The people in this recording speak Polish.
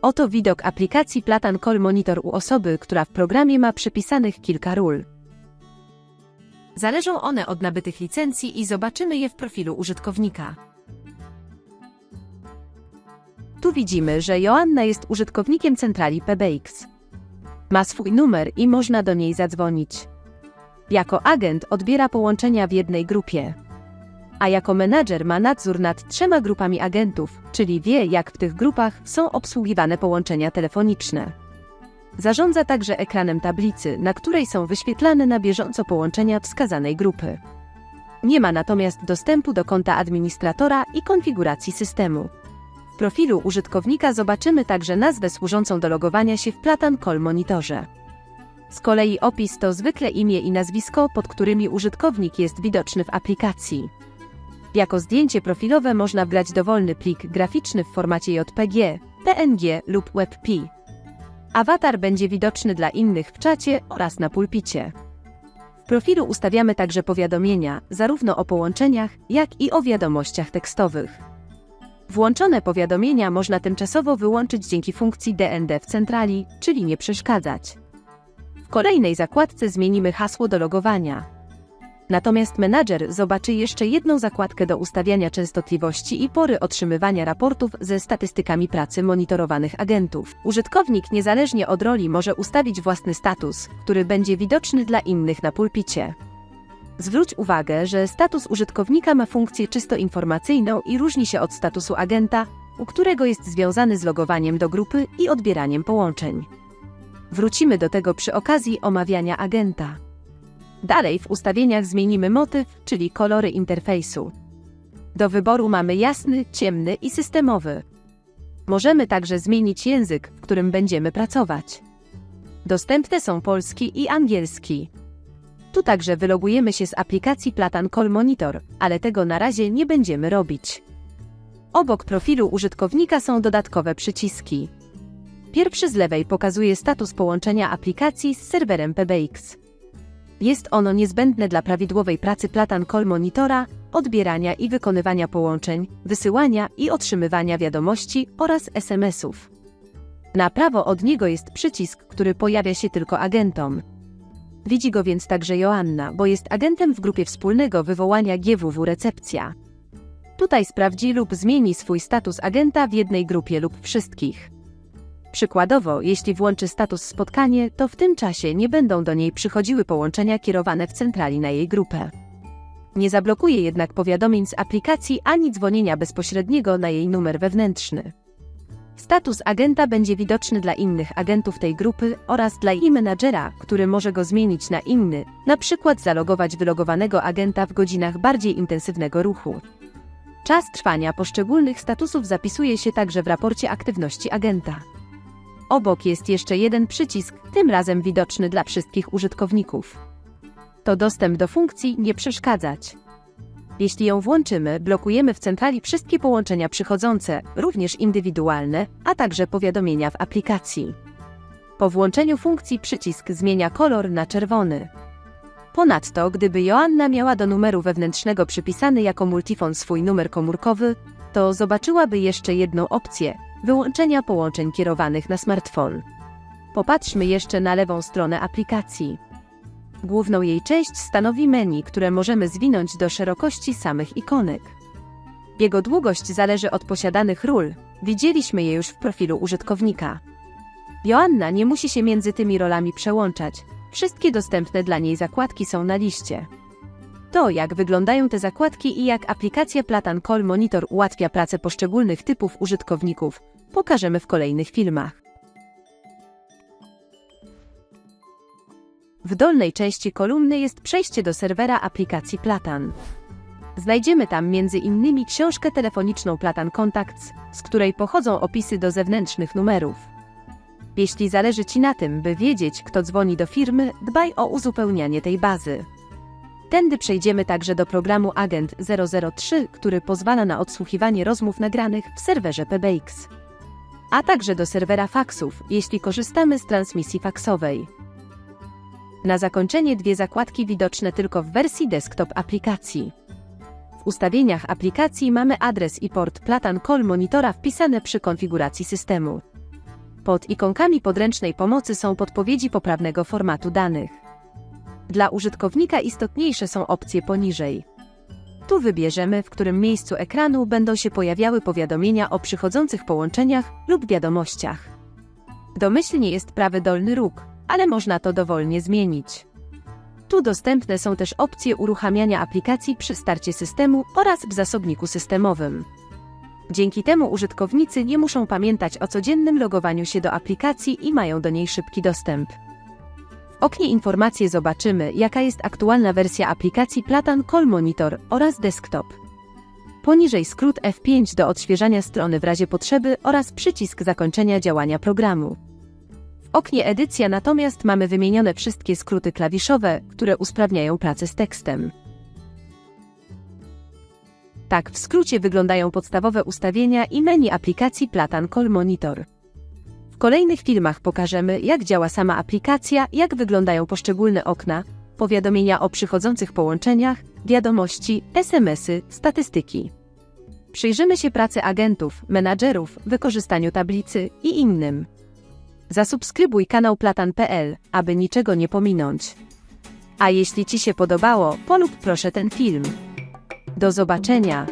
Oto widok aplikacji Platan Call Monitor u osoby, która w programie ma przypisanych kilka ról. Zależą one od nabytych licencji i zobaczymy je w profilu użytkownika. Tu widzimy, że Joanna jest użytkownikiem centrali PBX. Ma swój numer i można do niej zadzwonić. Jako agent odbiera połączenia w jednej grupie. A jako menadżer ma nadzór nad 3 grupami agentów, czyli wie, jak w tych grupach są obsługiwane połączenia telefoniczne. Zarządza także ekranem tablicy, na której są wyświetlane na bieżąco połączenia wskazanej grupy. Nie ma natomiast dostępu do konta administratora i konfiguracji systemu. W profilu użytkownika zobaczymy także nazwę służącą do logowania się w Platan Call Monitorze. Z kolei opis to zwykle imię i nazwisko, pod którymi użytkownik jest widoczny w aplikacji. Jako zdjęcie profilowe można wgrać dowolny plik graficzny w formacie JPG, PNG lub WebP. Awatar będzie widoczny dla innych w czacie oraz na pulpicie. W profilu ustawiamy także powiadomienia, zarówno o połączeniach, jak i o wiadomościach tekstowych. Włączone powiadomienia można tymczasowo wyłączyć dzięki funkcji DND w centrali, czyli nie przeszkadzać. W kolejnej zakładce zmienimy hasło do logowania. Natomiast menadżer zobaczy jeszcze jedną zakładkę do ustawiania częstotliwości i pory otrzymywania raportów ze statystykami pracy monitorowanych agentów. Użytkownik niezależnie od roli może ustawić własny status, który będzie widoczny dla innych na pulpicie. Zwróć uwagę, że status użytkownika ma funkcję czysto informacyjną i różni się od statusu agenta, u którego jest związany z logowaniem do grupy i odbieraniem połączeń. Wrócimy do tego przy okazji omawiania agenta. Dalej w ustawieniach zmienimy motyw, czyli kolory interfejsu. Do wyboru mamy jasny, ciemny i systemowy. Możemy także zmienić język, w którym będziemy pracować. Dostępne są polski i angielski. Tu także wylogujemy się z aplikacji Platan Call Monitor, ale tego na razie nie będziemy robić. Obok profilu użytkownika są dodatkowe przyciski. Pierwszy z lewej pokazuje status połączenia aplikacji z serwerem PBX. Jest ono niezbędne dla prawidłowej pracy Platan Call Monitora, odbierania i wykonywania połączeń, wysyłania i otrzymywania wiadomości oraz SMS-ów. Na prawo od niego jest przycisk, który pojawia się tylko agentom. Widzi go więc także Joanna, bo jest agentem w grupie wspólnego wywołania GWW Recepcja. Tutaj sprawdzi lub zmieni swój status agenta w jednej grupie lub wszystkich. Przykładowo, jeśli włączy status spotkanie, to w tym czasie nie będą do niej przychodziły połączenia kierowane w centrali na jej grupę. Nie zablokuje jednak powiadomień z aplikacji ani dzwonienia bezpośredniego na jej numer wewnętrzny. Status agenta będzie widoczny dla innych agentów tej grupy oraz dla jej menadżera, który może go zmienić na inny, np. zalogować wylogowanego agenta w godzinach bardziej intensywnego ruchu. Czas trwania poszczególnych statusów zapisuje się także w raporcie aktywności agenta. Obok jest jeszcze jeden przycisk, tym razem widoczny dla wszystkich użytkowników. To dostęp do funkcji nie przeszkadzać. Jeśli ją włączymy, blokujemy w centrali wszystkie połączenia przychodzące, również indywidualne, a także powiadomienia w aplikacji. Po włączeniu funkcji przycisk zmienia kolor na czerwony. Ponadto, gdyby Joanna miała do numeru wewnętrznego przypisany jako multifon swój numer komórkowy, to zobaczyłaby jeszcze jedną opcję – wyłączenia połączeń kierowanych na smartfon. Popatrzmy jeszcze na lewą stronę aplikacji. Główną jej część stanowi menu, które możemy zwinąć do szerokości samych ikonek. Jego długość zależy od posiadanych ról, widzieliśmy je już w profilu użytkownika. Joanna nie musi się między tymi rolami przełączać, wszystkie dostępne dla niej zakładki są na liście. To, jak wyglądają te zakładki i jak aplikacja Platan Call Monitor ułatwia pracę poszczególnych typów użytkowników, pokażemy w kolejnych filmach. W dolnej części kolumny jest przejście do serwera aplikacji Platan. Znajdziemy tam m.in. książkę telefoniczną Platan Contacts, z której pochodzą opisy do zewnętrznych numerów. Jeśli zależy Ci na tym, by wiedzieć, kto dzwoni do firmy, dbaj o uzupełnianie tej bazy. Tędy przejdziemy także do programu Agent 003, który pozwala na odsłuchiwanie rozmów nagranych w serwerze PBX. A także do serwera faksów, jeśli korzystamy z transmisji faksowej. Na zakończenie dwie zakładki widoczne tylko w wersji desktop aplikacji. W ustawieniach aplikacji mamy adres i port Platan Call Monitora wpisane przy konfiguracji systemu. Pod ikonkami podręcznej pomocy są podpowiedzi poprawnego formatu danych. Dla użytkownika istotniejsze są opcje poniżej. Tu wybierzemy, w którym miejscu ekranu będą się pojawiały powiadomienia o przychodzących połączeniach lub wiadomościach. Domyślnie jest prawy dolny róg, ale można to dowolnie zmienić. Tu dostępne są też opcje uruchamiania aplikacji przy starcie systemu oraz w zasobniku systemowym. Dzięki temu użytkownicy nie muszą pamiętać o codziennym logowaniu się do aplikacji i mają do niej szybki dostęp. W oknie informacje zobaczymy, jaka jest aktualna wersja aplikacji Platan Call Monitor oraz Desktop. Poniżej skrót F5 do odświeżania strony w razie potrzeby oraz przycisk zakończenia działania programu. W oknie Edycja natomiast mamy wymienione wszystkie skróty klawiszowe, które usprawniają pracę z tekstem. Tak w skrócie wyglądają podstawowe ustawienia i menu aplikacji Platan Call Monitor. W kolejnych filmach pokażemy, jak działa sama aplikacja, jak wyglądają poszczególne okna, powiadomienia o przychodzących połączeniach, wiadomości, SMS-y, statystyki. Przyjrzymy się pracy agentów, menadżerów, wykorzystaniu tablicy i innym. Zasubskrybuj kanał platan.pl, aby niczego nie pominąć. A jeśli Ci się podobało, polub proszę ten film. Do zobaczenia!